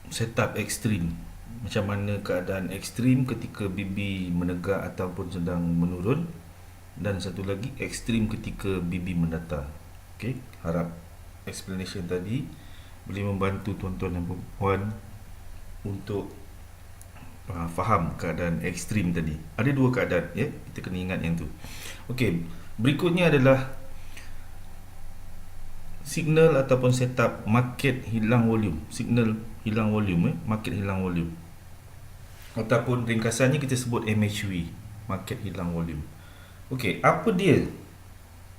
setup ekstrim. Macam mana keadaan ekstrim ketika BB menegak ataupun sedang menurun, dan satu lagi ekstrim ketika BB mendatar. Okey, harap explanation tadi boleh membantu tuan-tuan dan puan untuk faham keadaan ekstrim tadi. Ada dua keadaan, ya, kita kena ingat yang tu. Okey, berikutnya adalah signal ataupun setup market hilang volume. Signal hilang volume, market hilang volume, ataupun ringkasannya kita sebut MHV, market hilang volume. Okey, apa dia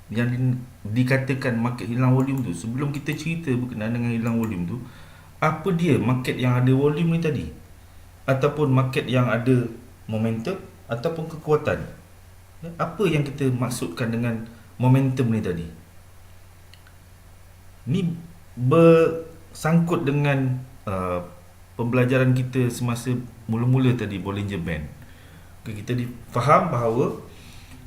yang dikatakan market hilang volume tu? Sebelum kita cerita berkenaan dengan hilang volume tu, apa dia market yang ada volume ni tadi, ataupun market yang ada momentum ataupun kekuatan? Apa yang kita maksudkan dengan momentum ni tadi? Ni bersangkut dengan pembelajaran kita semasa mula-mula tadi, Bollinger Band. Okay, kita faham bahawa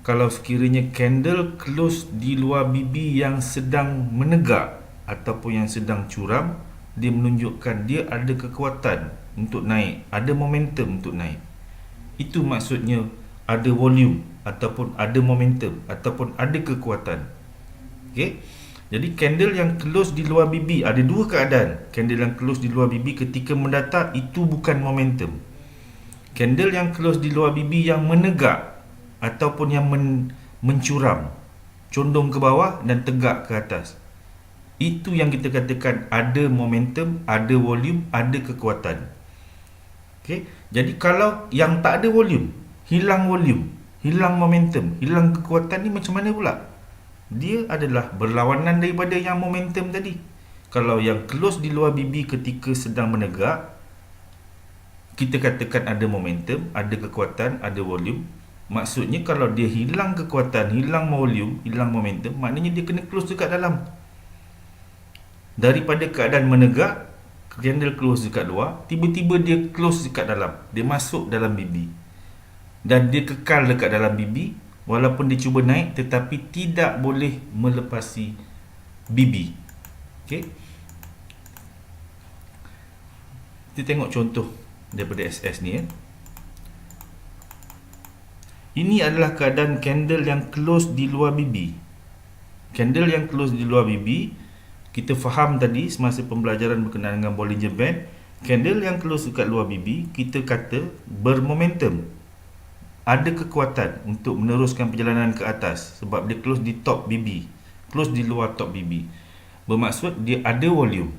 kalau sekiranya candle close di luar BB yang sedang menegak ataupun yang sedang curam, dia menunjukkan dia ada kekuatan untuk naik, ada momentum untuk naik. Itu maksudnya ada volume ataupun ada momentum ataupun ada kekuatan. Okey. Jadi candle yang close di luar BB, ada dua keadaan. Candle yang close di luar BB ketika mendatar, itu bukan momentum. Candle yang close di luar BB yang menegak ataupun yang mencuram, condong ke bawah dan tegak ke atas, itu yang kita katakan ada momentum, ada volume, ada kekuatan. Okey. Jadi kalau yang tak ada volume, hilang volume, hilang momentum, hilang kekuatan, ni macam mana pula? Dia adalah berlawanan daripada yang momentum tadi. Kalau yang close di luar BB ketika sedang menegak, kita katakan ada momentum, ada kekuatan, ada volume. Maksudnya kalau dia hilang kekuatan, hilang volume, hilang momentum, maknanya dia kena close dekat dalam. Daripada keadaan menegak, candle close dekat luar, tiba-tiba dia close dekat dalam, dia masuk dalam BB, dan dia kekal dekat dalam BB. Walaupun dia cuba naik, tetapi tidak boleh melepasi BB. Okey. Kita tengok contoh daripada SS ni, ya. Ini adalah keadaan candle yang close di luar BB. Candle yang close di luar BB, kita faham tadi semasa pembelajaran berkenaan dengan Bollinger Band. Candle yang close dekat luar BB, kita kata bermomentum, ada kekuatan untuk meneruskan perjalanan ke atas, sebab dia close di top BB, close di luar top BB. Bermaksud dia ada volume.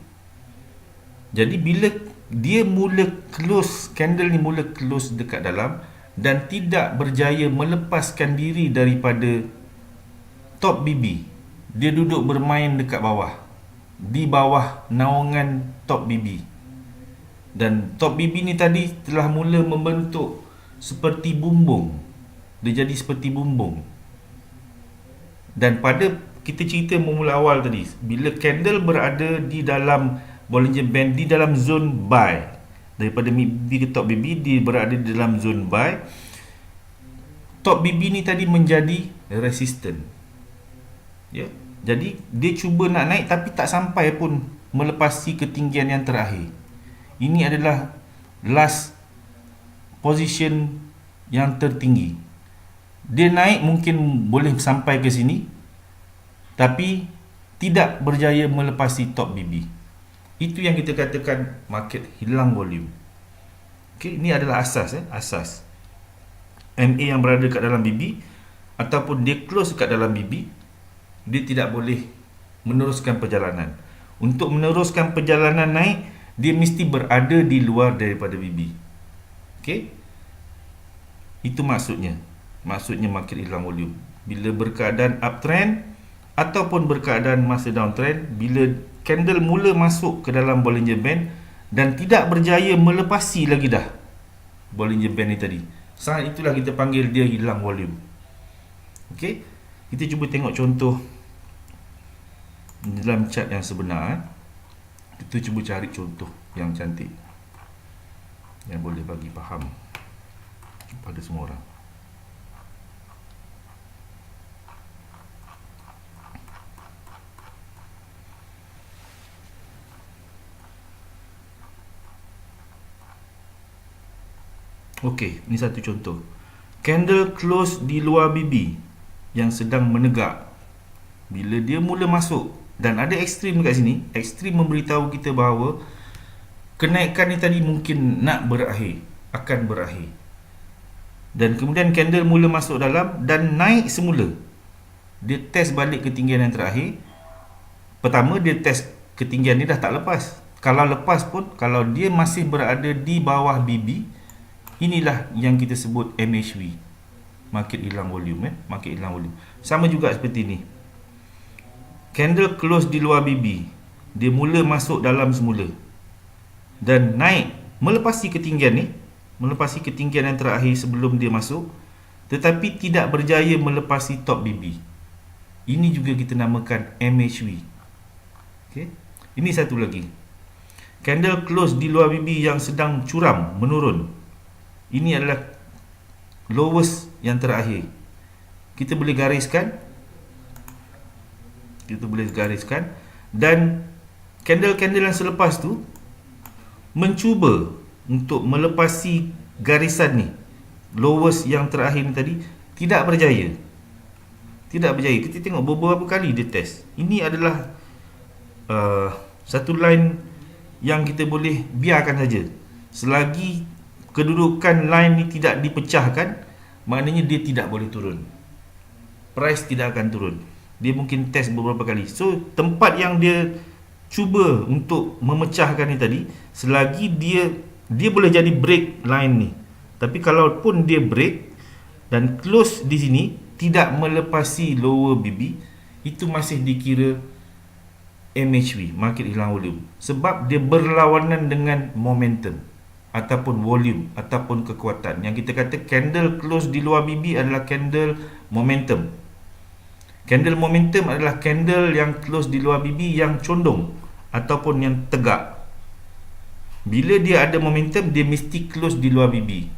Jadi bila dia mula close, candle ni mula close dekat dalam dan tidak berjaya melepaskan diri daripada top BB, dia duduk bermain dekat bawah, di bawah naungan top BB. Dan top BB ni tadi telah mula membentuk seperti bumbung. Dia jadi seperti bumbung. Dan pada kita cerita memula awal tadi, bila candle berada di dalam Bollinger Band, di dalam zone buy, daripada BB ke top BB, dia berada di dalam zone buy. Top BB ni tadi menjadi resistant, ya. Jadi dia cuba nak naik tapi tak sampai pun melepasi ketinggian yang terakhir. Ini adalah last position yang tertinggi. Dia naik mungkin boleh sampai ke sini, tapi tidak berjaya melepasi top BB. Itu yang kita katakan market hilang volume. Okey, ini adalah asas, asas. MA yang berada kat dalam BB ataupun dia close kat dalam BB, dia tidak boleh meneruskan perjalanan. Untuk meneruskan perjalanan naik, dia mesti berada di luar daripada BB. Okey? Itu maksudnya. Maksudnya market hilang volume. Bila berkeadaan uptrend ataupun berkeadaan masa downtrend, bila candle mula masuk ke dalam Bollinger Band dan tidak berjaya melepasi lagi dah Bollinger Band ni tadi, saat itulah kita panggil dia hilang volume. Okey? Kita cuba tengok contoh dalam chart yang sebenar. Kita cuba cari contoh yang cantik yang boleh bagi faham pada semua orang. Okey, ini satu contoh. Candle close di luar BB yang sedang menegak. Bila dia mula masuk, dan ada ekstrim dekat sini, ekstrim memberitahu kita bahawa kenaikan ni tadi mungkin nak berakhir, akan berakhir. Dan kemudian candle mula masuk dalam dan naik semula. Dia test balik ketinggian yang terakhir. Pertama dia test ketinggian ni dah tak lepas. Kalau lepas pun, kalau dia masih berada di bawah BB, inilah yang kita sebut MHV, market hilang volume, market hilang volume. Sama juga seperti ni. Candle close di luar BB, dia mula masuk dalam semula dan naik melepasi ketinggian ni, melepasi ketinggian yang terakhir sebelum dia masuk, tetapi tidak berjaya melepasi top BB. Ini juga kita namakan MHV. Okey. Ini satu lagi. Candle close di luar BB yang sedang curam, menurun. Ini adalah lowest yang terakhir. Kita boleh gariskan. Dan candle-candle yang selepas tu mencuba untuk melepasi garisan ni, lowest yang terakhir ni tadi, tidak berjaya. Kita tengok beberapa kali dia test. Ini adalah satu line yang kita boleh biarkan saja. Selagi kedudukan line ni tidak dipecahkan, maknanya dia tidak boleh turun. Price tidak akan turun. Dia mungkin test beberapa kali. So, tempat yang dia cuba untuk memecahkan ni tadi, selagi dia boleh jadi break line ni. Tapi kalau pun dia break dan close di sini, tidak melepasi lower BB, itu masih dikira MHV, market hilang volume. Sebab dia berlawanan dengan momentum ataupun volume ataupun kekuatan. Yang kita kata candle close di luar BB adalah candle momentum. Candle momentum adalah candle yang close di luar BB yang condong ataupun yang tegak. Bila dia ada momentum, dia mesti close di luar BB.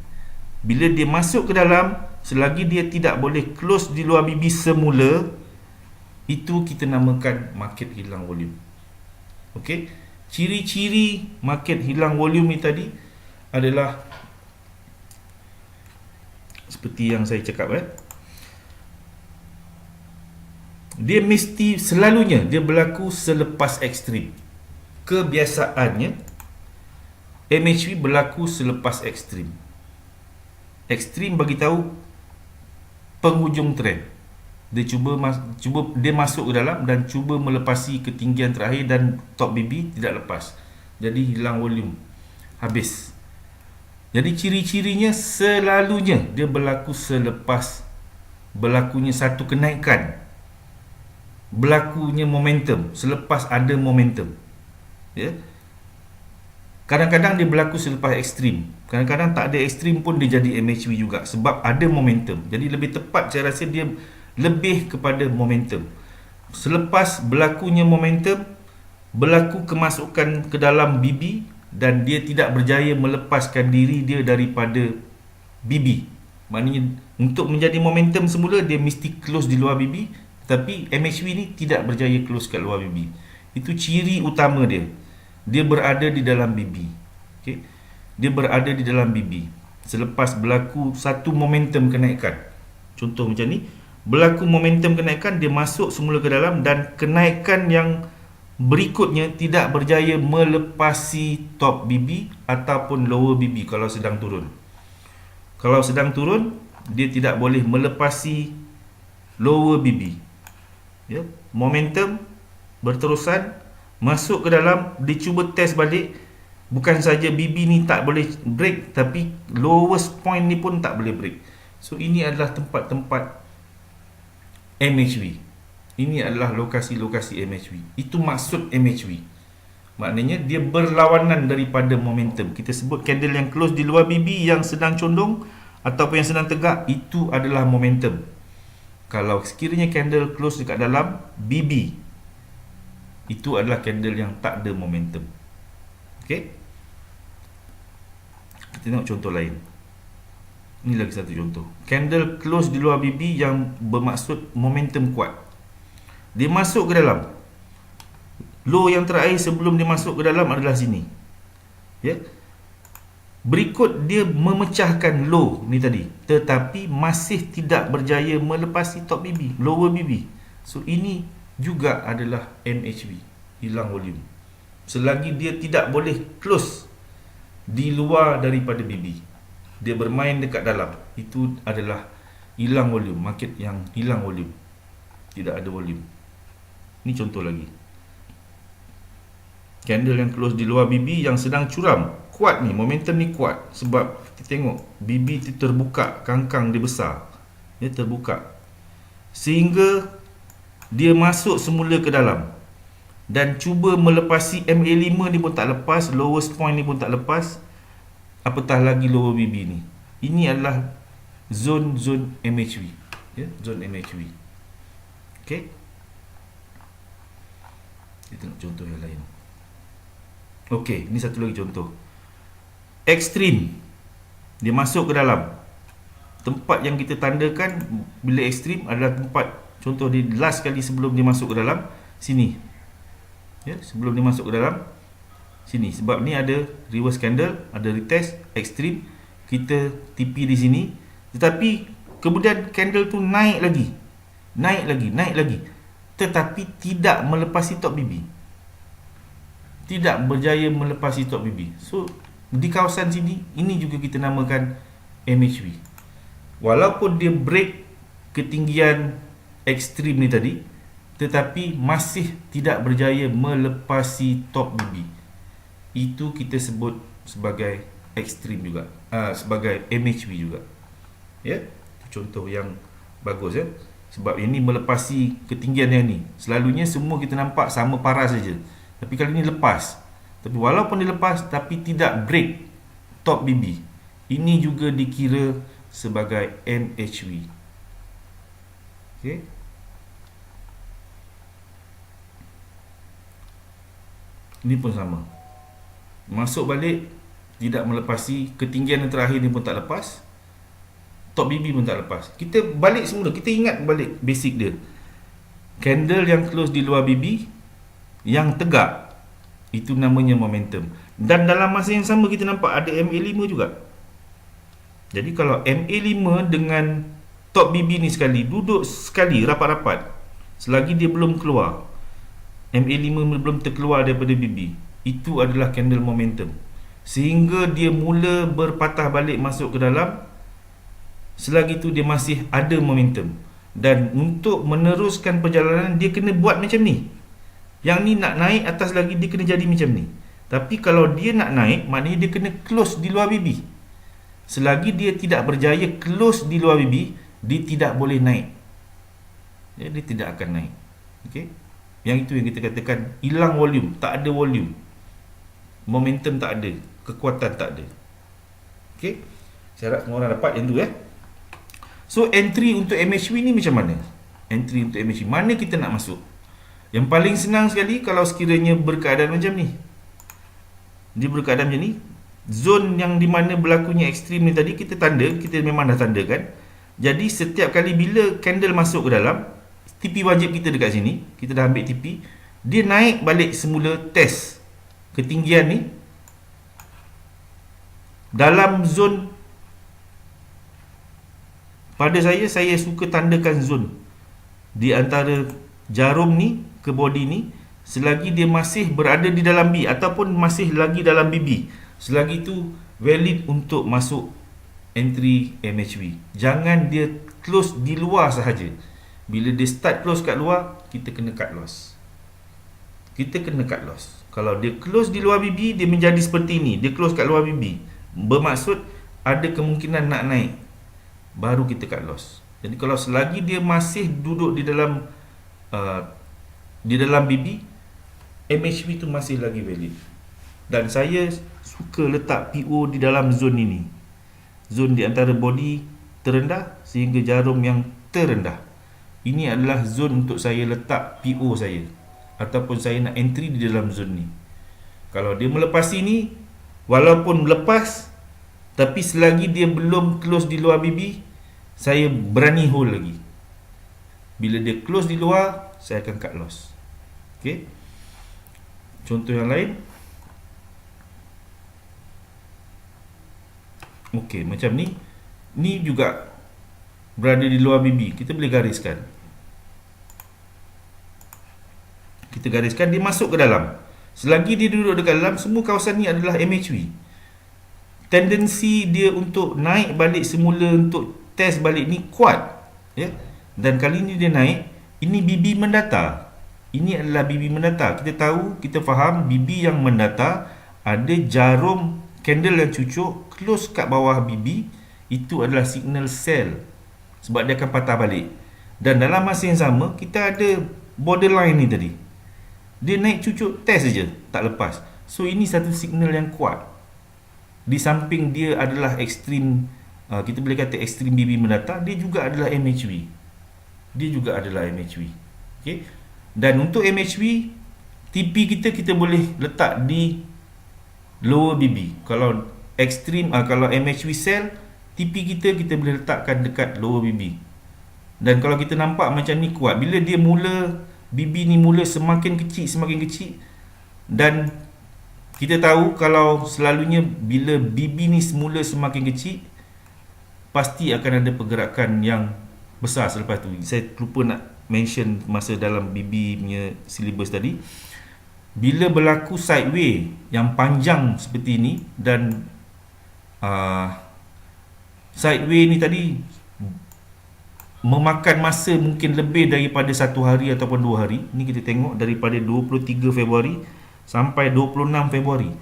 Bila dia masuk ke dalam, selagi dia tidak boleh close di luar BB semula, itu kita namakan market hilang volume. Okey, ciri-ciri market hilang volume ni tadi adalah seperti yang saya cakap, dia mesti selalunya dia berlaku selepas ekstrim. Kebiasaannya MHV berlaku selepas ekstrim. Ekstrim bagi tahu penghujung trend. Dia dia masuk ke dalam dan cuba melepasi ketinggian terakhir dan top BB tidak lepas. Jadi hilang volume, habis. Jadi ciri-cirinya selalunya dia berlaku selepas berlakunya satu kenaikan, berlakunya momentum, selepas ada momentum. Ya. Kadang-kadang dia berlaku selepas ekstrim. Kadang-kadang tak ada ekstrim pun dia jadi MHV juga sebab ada momentum. Jadi lebih tepat saya rasa dia lebih kepada momentum. Selepas berlakunya momentum, berlaku kemasukan ke dalam BB dan dia tidak berjaya melepaskan diri dia daripada BB. Maknanya untuk menjadi momentum semula dia mesti close di luar BB, tapi MHV ni tidak berjaya close kat luar BB. Itu ciri utama dia. Dia berada di dalam BB. Okey. Dia berada di dalam BB selepas berlaku satu momentum kenaikan. Contoh macam ni, berlaku momentum kenaikan, dia masuk semula ke dalam dan kenaikan yang berikutnya tidak berjaya melepasi top BB ataupun lower BB kalau sedang turun. Kalau sedang turun, dia tidak boleh melepasi lower BB. Ya, momentum berterusan masuk ke dalam, dia cuba test balik. Bukan saja BB ni tak boleh break, tapi lowest point ni pun tak boleh break. So ini adalah tempat-tempat MHV. Ini adalah lokasi-lokasi MHV. Itu maksud MHV. Maknanya dia berlawanan daripada momentum. Kita sebut candle yang close di luar BB yang sedang condong ataupun yang sedang tegak, itu adalah momentum. Kalau sekiranya candle close dekat dalam BB, itu adalah candle yang tak ada momentum. Okey. Kita tengok contoh lain. Ini lagi satu contoh. Candle close di luar BB yang bermaksud momentum kuat. Dia masuk ke dalam. Low yang terakhir sebelum dia masuk ke dalam adalah sini. Ya. Berikut dia memecahkan low ni tadi, tetapi masih tidak berjaya melepasi top BB, lower BB. So ini juga adalah MHV, hilang volume. Selagi dia tidak boleh close di luar daripada BB, dia bermain dekat dalam, itu adalah hilang volume, market yang hilang volume, tidak ada volume. Ini contoh lagi. Candle yang close di luar BB yang sedang curam, kuat ni, momentum ni kuat. Sebab kita tengok BB tu terbuka, kangkang dia besar, dia terbuka, sehingga dia masuk semula ke dalam dan cuba melepasi MA5 ni pun tak lepas, lowest point ni pun tak lepas, apatah lagi lower BB ni. Ini adalah zone MHV, ya, zone MHV. Okay, kita tengok contoh yang lain. Okey, ni satu lagi contoh. Ekstrim, dia masuk ke dalam. Tempat yang kita tandakan bila ekstrim adalah tempat, contoh dia last kali sebelum dia masuk ke dalam, sini. Ya, sebelum dia masuk ke dalam, sini. Sebab ni ada reverse candle, ada retest, ekstrim, kita TP di sini. Tetapi kemudian candle tu naik lagi, tetapi tidak melepasi top BB, tidak berjaya melepasi top BB. So di kawasan sini, ini juga kita namakan MHV. Walaupun dia break ketinggian ekstrim ni tadi, tetapi masih tidak berjaya melepasi top BB. Itu kita sebut sebagai ekstrim juga, sebagai MHV juga. Ya, itu contoh yang bagus, ya. Sebab ini melepasi ketinggian yang ni. Selalunya semua kita nampak sama paras saja, tapi kali ini lepas. Tapi walaupun dia lepas, tapi tidak break top BB, ini juga dikira sebagai MHV. Okay. Ini pun sama, masuk balik, tidak melepasi ketinggian yang terakhir ni pun tak lepas, top BB pun tak lepas. Kita balik semula, kita ingat balik basic dia. Candle yang close di luar BB, yang tegak, itu namanya momentum. Dan dalam masa yang sama kita nampak ada MA5 juga. Jadi kalau MA5 dengan top BB ni sekali, duduk sekali rapat-rapat, selagi dia belum keluar, MA5 belum terkeluar daripada BB, itu adalah candle momentum. Sehingga dia mula berpatah balik masuk ke dalam, selagi tu dia masih ada momentum. Dan untuk meneruskan perjalanan, dia kena buat macam ni. Yang ni nak naik atas lagi, dia kena jadi macam ni. Tapi kalau dia nak naik, maknanya dia kena close di luar BB. Selagi dia tidak berjaya close di luar BB, dia tidak boleh naik, ya, dia tidak akan naik. Okay? Yang itu yang kita katakan hilang volume, tak ada volume, momentum tak ada, kekuatan tak ada. Okay? Saya harap semua orang dapat yang tu, ya. So entry untuk MHV ni macam mana? Entry untuk MHV, mana kita nak masuk? Yang paling senang sekali kalau sekiranya berkeadaan macam ni. Dia berkeadaan macam ni, zone yang di mana berlakunya ekstrim ni tadi kita tanda, kita memang dah tandakan. Jadi setiap kali bila candle masuk ke dalam, TP wajib kita dekat sini, kita dah ambil TP, dia naik balik semula test ketinggian ni dalam zone. Pada saya suka tandakan zone di antara jarum ni ke body ni, selagi dia masih berada di dalam B ataupun masih lagi dalam BB, selagi itu valid untuk masuk entry MHV. Jangan dia close di luar sahaja. Bila dia start close kat luar, kita kena cut loss. Kalau dia close di luar BB, dia menjadi seperti ini, dia close kat luar BB, bermaksud ada kemungkinan nak naik, baru kita cut loss. Jadi kalau selagi dia masih duduk di dalam BB, MHV tu masih lagi valid. Dan saya suka letak PO di dalam zone ini, zone di antara body terendah sehingga jarum yang terendah. Ini adalah zone untuk saya letak PO saya, ataupun saya nak entry di dalam zone ni. Kalau dia melepasi ni, walaupun lepas, tapi selagi dia belum close di luar BB, saya berani hold lagi. Bila dia close di luar, saya akan cut loss. Okay. Contoh yang lain, Okey, macam ni. Ni juga berada di luar bibi. Kita boleh gariskan. Kita gariskan, dia masuk ke dalam. Selagi dia duduk dekat dalam, semua kawasan ni adalah MHV. Tendensi dia untuk naik balik semula, untuk test balik ni kuat, ya. Dan kali ni dia naik, ini bibi mendatar. Ini adalah bibi mendatar. Kita tahu, kita faham bibi yang mendatar ada jarum candle yang cucuk close kat bawah bibi. Itu adalah signal sell, sebab dia akan patah balik. Dan dalam masa yang sama, kita ada borderline ni tadi. Dia naik cucuk test saja, tak lepas. So ini satu signal yang kuat. Di samping dia adalah ekstrim, kita boleh kata ekstrim bibi mendatar, dia juga adalah MHV. Dia juga adalah MHV. Okay? Dan untuk MHV, TP kita boleh letak di lower BB. Kalau ekstrim, kalau MHV sell, TP kita boleh letakkan dekat lower BB. Dan kalau kita nampak macam ni kuat, bila dia mula, BB ni mula semakin kecil, dan kita tahu kalau selalunya bila BB ni semula semakin kecil, pasti akan ada pergerakan yang besar selepas tu. Saya lupa nak mention masa dalam BB punya syllabus tadi. Bila berlaku sideway yang panjang seperti ini, dan sideway ni tadi memakan masa mungkin lebih daripada 1 hari ataupun 2 hari. Ni kita tengok daripada 23 Februari sampai 26 Februari.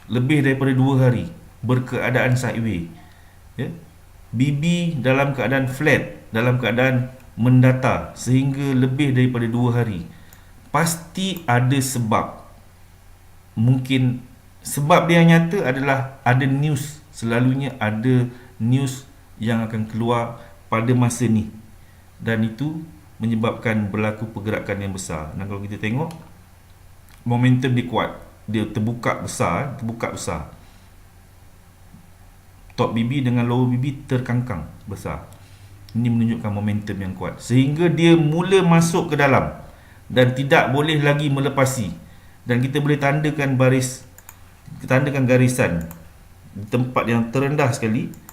Lebih daripada 2 hari berkeadaan sideway, ya. BB dalam keadaan flat, dalam keadaan mendatar sehingga lebih daripada 2 hari. Pasti ada sebab. Mungkin sebab dia yang nyata adalah ada news. Selalunya ada news yang akan keluar pada masa ni, dan itu menyebabkan berlaku pergerakan yang besar. Dan kalau kita tengok, momentum dia kuat, dia terbuka besar. Top BB dengan lower BB terkangkang besar. Ini menunjukkan momentum yang kuat, sehingga dia mula masuk ke dalam dan tidak boleh lagi melepasi. Dan kita boleh tandakan garisan di tempat yang terendah sekali.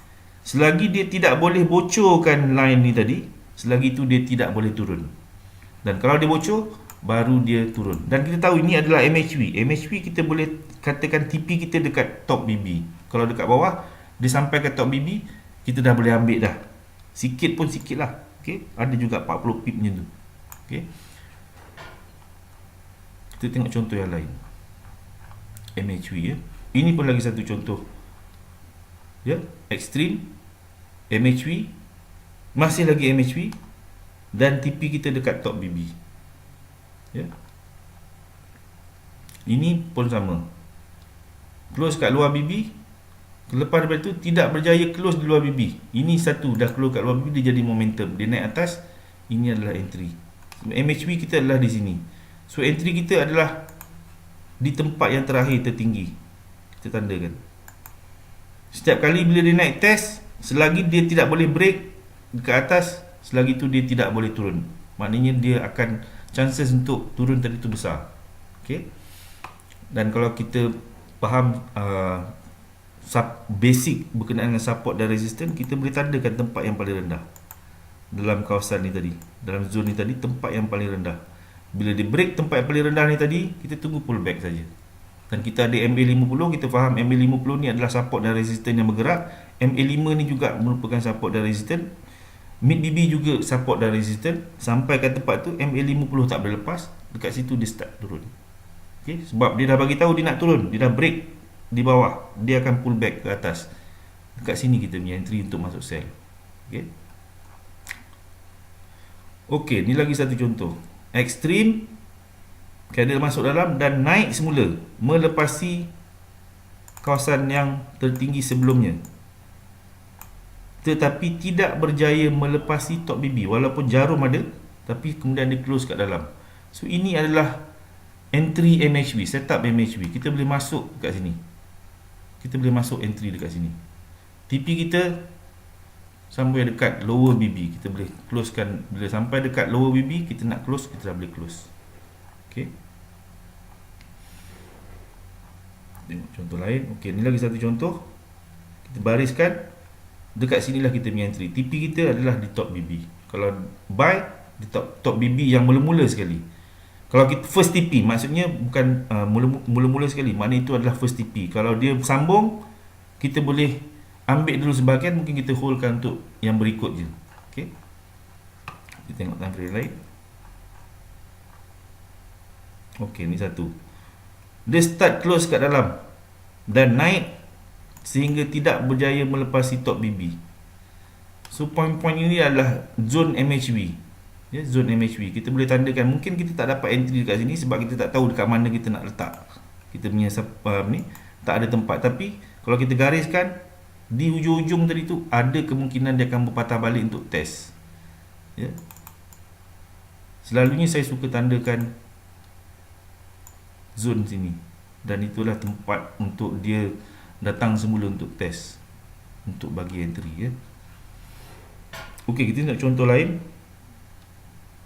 Selagi dia tidak boleh bocorkan line ni tadi, selagi itu dia tidak boleh turun. Dan kalau dia bocor, baru dia turun. Dan kita tahu ini adalah MHV. MHV kita boleh katakan TP kita dekat top BB. Kalau dekat bawah, dia sampai ke top BB, kita dah boleh ambil dah. Sikit pun sikit lah. Okay? Ada juga 40 pip macam tu. Okay? Kita tengok contoh yang lain. MHV, ya. Ini pun lagi satu contoh. Ya, ekstrim, MHV, masih lagi MHV, dan TP kita dekat top BB. Ya. Ini pun sama. Close kat luar BB, lepas daripada itu tidak berjaya close di luar BB. Ini satu dah keluar kat luar BB, dia jadi momentum. Dia naik atas, ini adalah entry. MHV kita adalah di sini. So entry kita adalah di tempat yang terakhir tertinggi. Kita tandakan. Setiap kali bila dia naik test, selagi dia tidak boleh break ke atas, selagi itu dia tidak boleh turun. Maknanya dia akan, chances untuk turun tadi itu besar. Okay? Dan kalau kita faham basic berkenaan dengan support dan resistance, kita boleh tandakan tempat yang paling rendah dalam kawasan ni tadi, dalam zone ni tadi, tempat yang paling rendah. Bila dia break tempat yang paling rendah ni tadi, kita tunggu pullback saja. Dan kita ada MA50, kita faham MA50 ni adalah support dan resistance yang bergerak. MA5 ni juga merupakan support dan resistance. Mid BB juga support dan resistance. Sampai ke tempat tu MA50 tak boleh lepas. Dekat situ dia start turun. Okay? Sebab dia dah bagi tahu dia nak turun, dia dah break di bawah, dia akan pull back ke atas. Dekat sini kita punya entry untuk masuk sell. Okay? Okey, ni lagi satu contoh. Ekstrim, candle masuk dalam dan naik semula, melepasi kawasan yang tertinggi sebelumnya, tetapi tidak berjaya melepasi top BB. Walaupun jarum ada, tapi kemudian dia close kat dalam. So ini adalah entry MHV, setup MHV. Kita boleh masuk kat sini, kita boleh masuk entry dekat sini. TP kita sampai dekat lower BB, kita boleh closekan. Bila sampai dekat lower BB, kita nak close, kita dah boleh close. Okay. Tengok contoh lain. Okey, ni lagi satu contoh. Kita kita bariskan. Dekat sinilah kita punya entry. TP kita adalah di top BB. Kalau buy di top BB yang mula-mula sekali. Kalau kita first TP, maksudnya bukan mula-mula sekali, maknanya itu adalah first TP. Kalau dia sambung, kita boleh ambil dulu sebahagian, mungkin kita holdkan untuk yang berikut je. Okay, kita tengok time frame lain. Ok, ni satu. Dia start close kat dalam dan naik sehingga tidak berjaya melepasi top BB. So point-point ini adalah zone MHV. Ya, zone MHV. Kita boleh tandakan, mungkin kita tak dapat entry dekat sini sebab kita tak tahu dekat mana kita nak letak. Kita punya ni tak ada tempat, tapi kalau kita gariskan di hujung-hujung tadi tu, ada kemungkinan dia akan berpatah balik untuk test. Ya. Selalunya saya suka tandakan zone sini, dan itulah tempat untuk dia datang semula untuk test, untuk bagi entry. Ya. Okey, kita nak contoh lain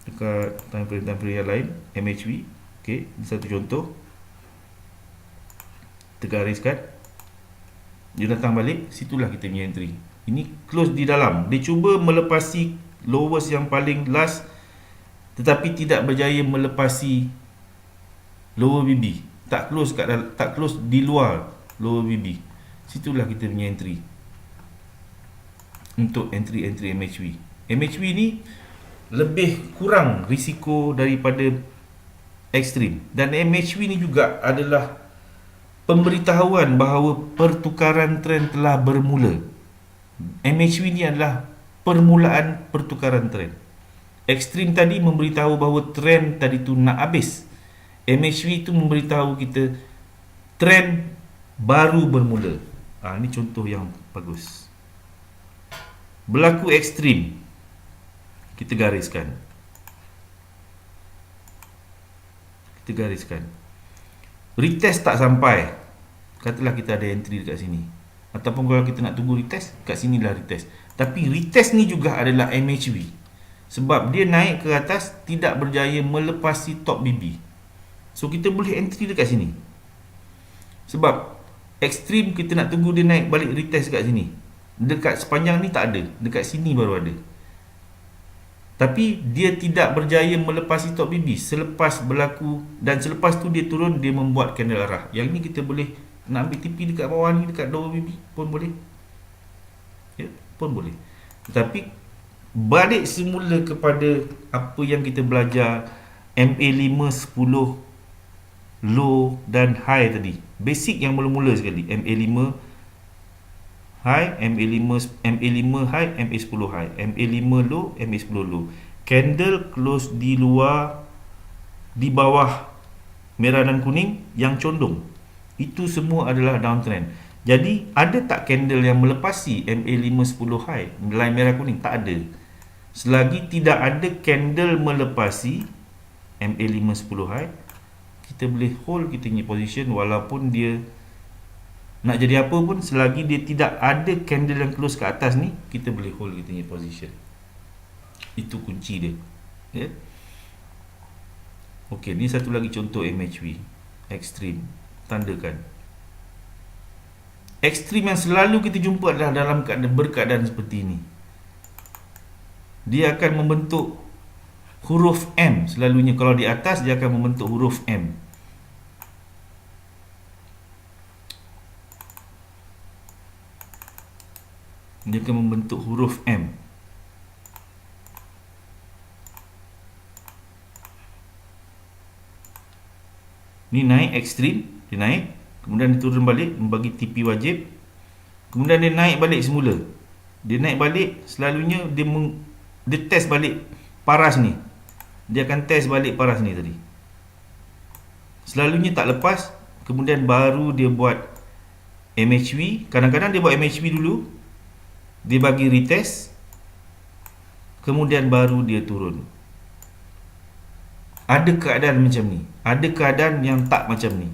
dekat time frame yang lain, MHV. Okey, ini satu contoh. Kita gariskan, dia datang balik, situlah kita punya entry. Ini close di dalam, dia cuba melepasi lowest yang paling last, tetapi tidak berjaya melepasi lower BB. Tak close di luar lower BB. Situlah kita punya entry untuk entry MHV. MHV ni lebih kurang risiko daripada ekstrim, dan MHV ni juga adalah pemberitahuan bahawa pertukaran trend telah bermula. MHV ni adalah permulaan pertukaran trend. Ekstrim tadi memberitahu bahawa trend tadi tu nak habis. MHV tu memberitahu kita trend baru bermula. Ini contoh yang bagus. Berlaku ekstrim, kita gariskan. Retest tak sampai, katalah kita ada entry dekat sini, ataupun kalau kita nak tunggu retest, kat sinilah retest. Tapi retest ni juga adalah MHV, sebab dia naik ke atas tidak berjaya melepasi top BB. So kita boleh entry dekat sini. Sebab ekstrim kita nak tunggu dia naik balik retest kat sini. Dekat sepanjang ni tak ada, dekat sini baru ada. Tapi dia tidak berjaya melepasi top BB selepas berlaku, dan selepas tu dia turun, dia membuat candle arah. Yang ni kita boleh nak ambil TP dekat bawah ni, dekat lower BB pun boleh. Ya, pun boleh. Tetapi balik semula kepada apa yang kita belajar MA5 10 low dan high tadi. Basic yang mula-mula sekali. MA5 high, MA5 high, MA10 high, MA5 low, MA10 low. Candle close di luar, di bawah merah dan kuning yang condong. Itu semua adalah downtrend. Jadi ada tak candle yang melepasi MA5 10 high, line merah kuning? Tak ada. Selagi tidak ada candle melepasi MA5 10 high, kita boleh hold kita punya position walaupun dia nak jadi apa pun. Selagi dia tidak ada candle yang close ke atas ni, kita boleh hold kita punya position. Itu kunci dia. Ya. Okey, ni satu lagi contoh MHV ekstrim. Tandakan. Ekstrim yang selalu kita jumpa adalah dalam berkeadaan seperti ini. Dia akan membentuk huruf M selalunya. Kalau di atas, dia akan membentuk huruf M. Dia akan membentuk huruf M. Ni naik ekstrim, dia naik, kemudian dia turun balik, membagi TP wajib, kemudian dia naik balik semula. Dia naik balik, selalunya dia test balik paras ni. Dia akan test balik paras ni tadi. Selalunya tak lepas, kemudian baru dia buat MHV. Kadang-kadang dia buat MHV dulu, dia bagi retest, kemudian baru dia turun. Ada keadaan macam ni, ada keadaan yang tak macam ni.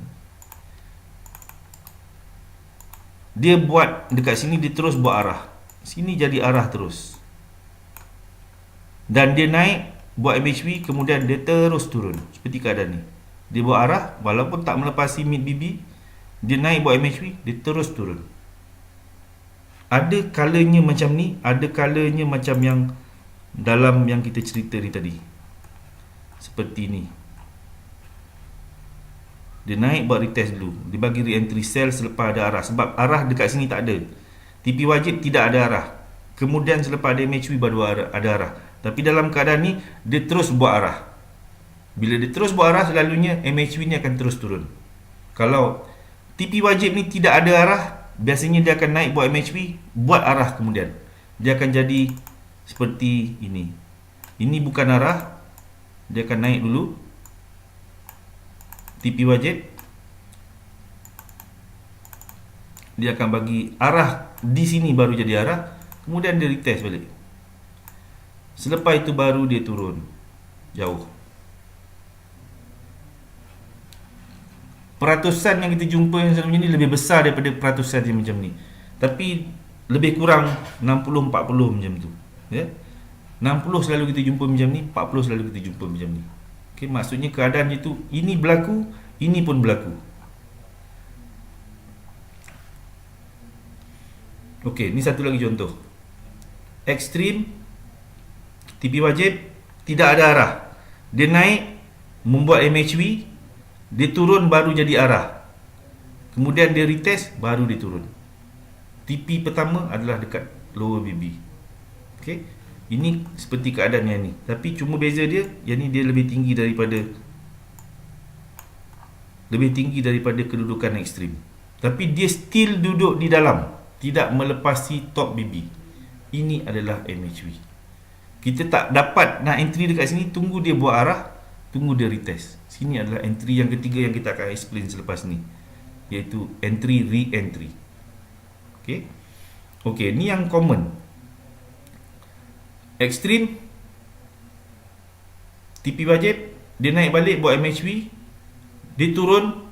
Dia buat dekat sini, dia terus buat arah. Sini jadi arah terus. Dan dia naik, buat MHV, kemudian dia terus turun. Seperti keadaan ni. Dia buat arah, walaupun tak melepasi mid BB, dia naik buat MHV, dia terus turun. Ada kalanya macam ni, ada kalanya macam yang dalam yang kita cerita ni tadi. Seperti ni. Dia naik buat retest dulu. Dia bagi re-entry sell selepas ada arah. Sebab arah dekat sini tak ada. TP wajib tidak ada arah. Kemudian selepas ada MHV baru ada arah. Tapi dalam keadaan ni, dia terus buat arah. Bila dia terus buat arah, selalunya MHV ni akan terus turun. Kalau TP wajib ni tidak ada arah, biasanya dia akan naik buat MHV, buat arah kemudian. Dia akan jadi seperti ini. Ini bukan arah. Dia akan naik dulu. TP wajib. Dia akan bagi arah di sini baru jadi arah. Kemudian dia retest balik. Selepas itu baru dia turun jauh. Peratusan yang kita jumpa yang selalunya ni lebih besar daripada peratusan yang macam ni. Tapi lebih kurang 60-40 macam tu. Ya? 60 selalu kita jumpa macam ni, 40 selalu kita jumpa macam ni. Okay, maksudnya keadaan itu, ini berlaku, ini pun berlaku. Okey, ni satu lagi contoh. Ekstrim, TP wajib, tidak ada arah. Dia naik, membuat MHV, dia turun baru jadi arah. Kemudian dia retest, baru dia turun. TP pertama adalah dekat lower BB. Okey, ini seperti keadaan yang ni. Tapi cuma beza dia, yang ni dia lebih tinggi daripada kedudukan ekstrim. Tapi dia still duduk di dalam, tidak melepasi top BB. Ini adalah MHV. Kita tak dapat nak entry dekat sini, tunggu dia buat arah, tunggu dia retest. Sini adalah entry yang ketiga yang kita akan explain selepas ni, iaitu entry re-entry. Okey. Okey, ni yang common. Ekstrim, TP wajib, dia naik balik buat MHV, dia turun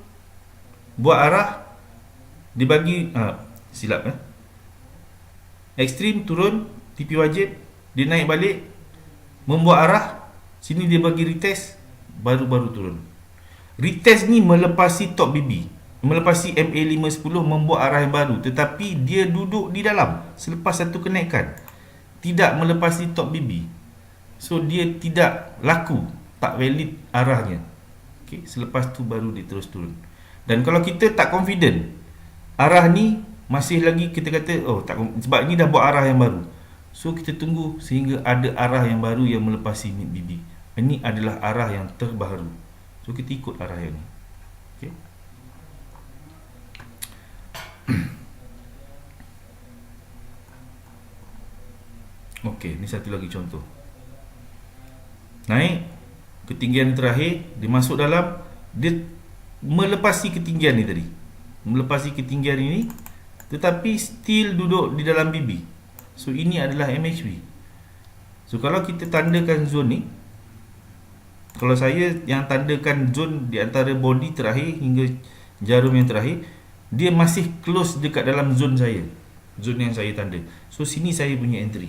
buat arah, dia bagi silap ekstrim turun, TP wajib, dia naik balik, membuat arah, sini dia bagi retest, baru turun. Retest ni melepasi top BB, melepasi MA510, membuat arah yang baru, tetapi dia duduk di dalam selepas satu kenaikan, tidak melepasi top BB. So dia tidak laku, tak valid arahnya. Okay, selepas tu baru dia terus turun. Dan kalau kita tak confident, arah ni masih lagi kita kata, oh tak, sebab ni dah buat arah yang baru. So kita tunggu sehingga ada arah yang baru yang melepasi mid BB. Ini adalah arah yang terbaru. So kita ikut arah yang ni. Okay. Okey, ni satu lagi contoh. Naik ketinggian terakhir, dia masuk dalam, dia melepasi ketinggian ni tadi. Melepasi ketinggian ini, tetapi still duduk di dalam BB. So ini adalah MHV. So kalau kita tandakan zone ni, kalau saya yang tandakan zone di antara body terakhir hingga jarum yang terakhir, dia masih close dekat dalam zone saya, zone yang saya tanda. So sini saya punya entry.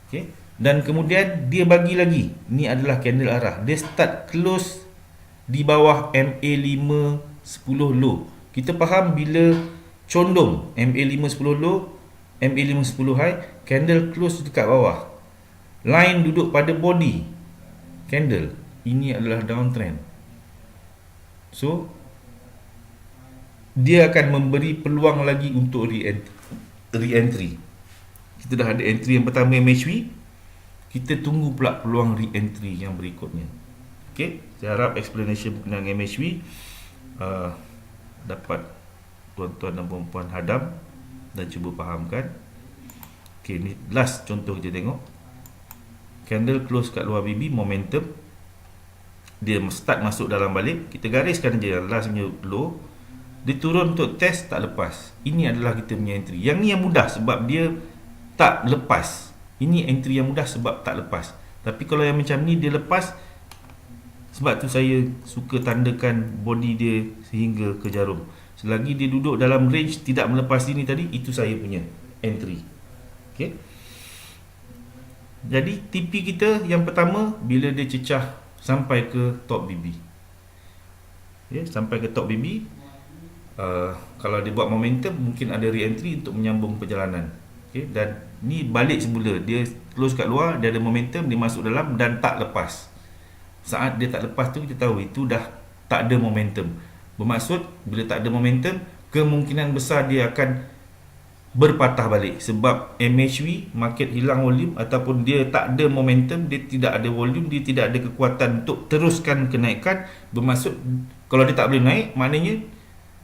Okay. Dan kemudian dia bagi lagi, ni adalah candle arah, dia start close di bawah MA510 low. Kita faham bila condong MA510 low, MA510 high, candle close dekat bawah, line duduk pada body candle, ini adalah downtrend. So dia akan memberi peluang lagi untuk re-entry. Kita dah ada entry yang pertama MHV, kita tunggu pula peluang re-entry yang berikutnya. Okey, saya harap explanation berkenaan MHV dapat tuan-tuan dan puan-puan hadam dan cuba fahamkan. Okey, ni last contoh kita tengok. Candle close kat luar BB, momentum, dia start masuk dalam balik, kita gariskan je yang last punya low, dia turun untuk test, tak lepas. Ini adalah kita punya entry. Yang ni yang mudah sebab dia tak lepas. Ini entry yang mudah sebab tak lepas. Tapi kalau yang macam ni dia lepas, sebab tu saya suka tandakan body dia sehingga ke jarum. Selagi dia duduk dalam range tidak melepas ini tadi, itu saya punya entry. Okey. Jadi TP kita yang pertama bila dia cecah sampai ke top BB. Ya, sampai ke top BB. Kalau dia buat momentum, mungkin ada re-entry untuk menyambung perjalanan. Okay? Dan ni balik semula, dia close kat luar, dia ada momentum, dia masuk dalam dan tak lepas. Saat dia tak lepas tu, kita tahu itu dah tak ada momentum. Bermaksud bila tak ada momentum, kemungkinan besar dia akan berpatah balik, sebab MHV market hilang volume ataupun dia tak ada momentum, dia tidak ada volume, dia tidak ada kekuatan untuk teruskan kenaikan. Bermaksud kalau dia tak boleh naik, maknanya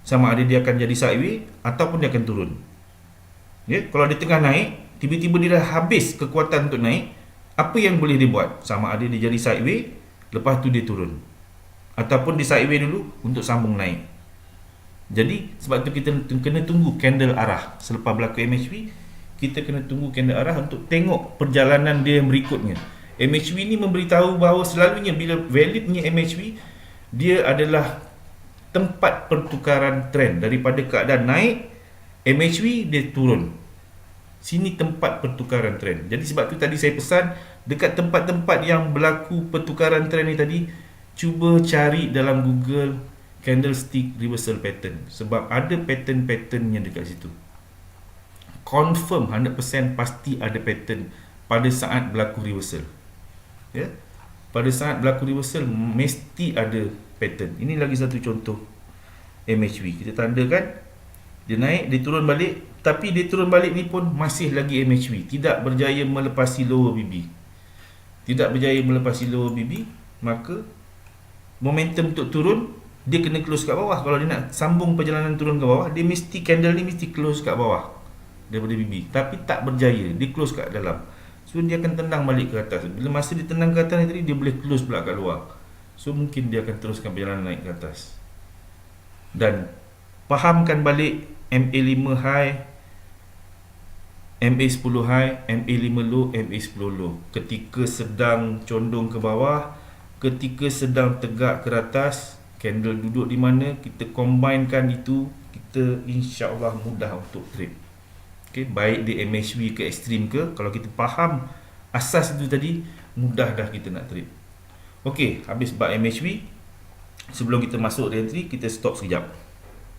sama ada dia akan jadi sideway ataupun dia akan turun. Ya, kalau dia tengah naik, tiba-tiba dia dah habis kekuatan untuk naik, apa yang boleh dia buat? Sama ada dia jadi sideway, lepas tu dia turun, ataupun dia sideway dulu untuk sambung naik. Jadi sebab tu kita kena tunggu candle arah. Selepas berlaku MHV, kita kena tunggu candle arah untuk tengok perjalanan dia yang berikutnya. MHV ni memberitahu bahawa selalunya bila validnya MHV, dia adalah tempat pertukaran trend. Daripada keadaan naik, MHV dia turun. Sini tempat pertukaran trend. Jadi sebab tu tadi saya pesan, dekat tempat-tempat yang berlaku pertukaran trend ni tadi, cuba cari dalam Google candlestick reversal pattern, sebab ada pattern-patternnya dekat situ. Confirm 100% pasti ada pattern pada saat berlaku reversal. Ya? Pada saat berlaku reversal mesti ada pattern. Ini lagi satu contoh MHV. Kita tandakan dia naik, dia turun balik, tapi dia turun balik ni pun masih lagi MHV, tidak berjaya melepasi lower BB. Tidak berjaya melepasi lower BB, maka momentum untuk turun, dia kena close kat bawah. Kalau dia nak sambung perjalanan turun ke bawah, dia mesti candle ni mesti close kat bawah daripada BB, tapi tak berjaya, dia close kat dalam. So dia akan tendang balik ke atas. Bila masa dia tendang ke atas ni tadi, dia boleh close pula kat luar. So mungkin dia akan teruskan perjalanan naik ke atas. Dan fahamkan balik MA5 high, MA10 high, MA5 low, MA10 low. Ketika sedang condong ke bawah, ketika sedang tegak ke atas, candle duduk di mana, kita combinekan itu, kita insya-Allah mudah untuk trade. Okay, baik di MHV ke ekstrim ke, kalau kita faham asas itu tadi, mudah dah kita nak trade. Okey, habis bab MHV. Sebelum kita masuk re-entry, kita stop sekejap.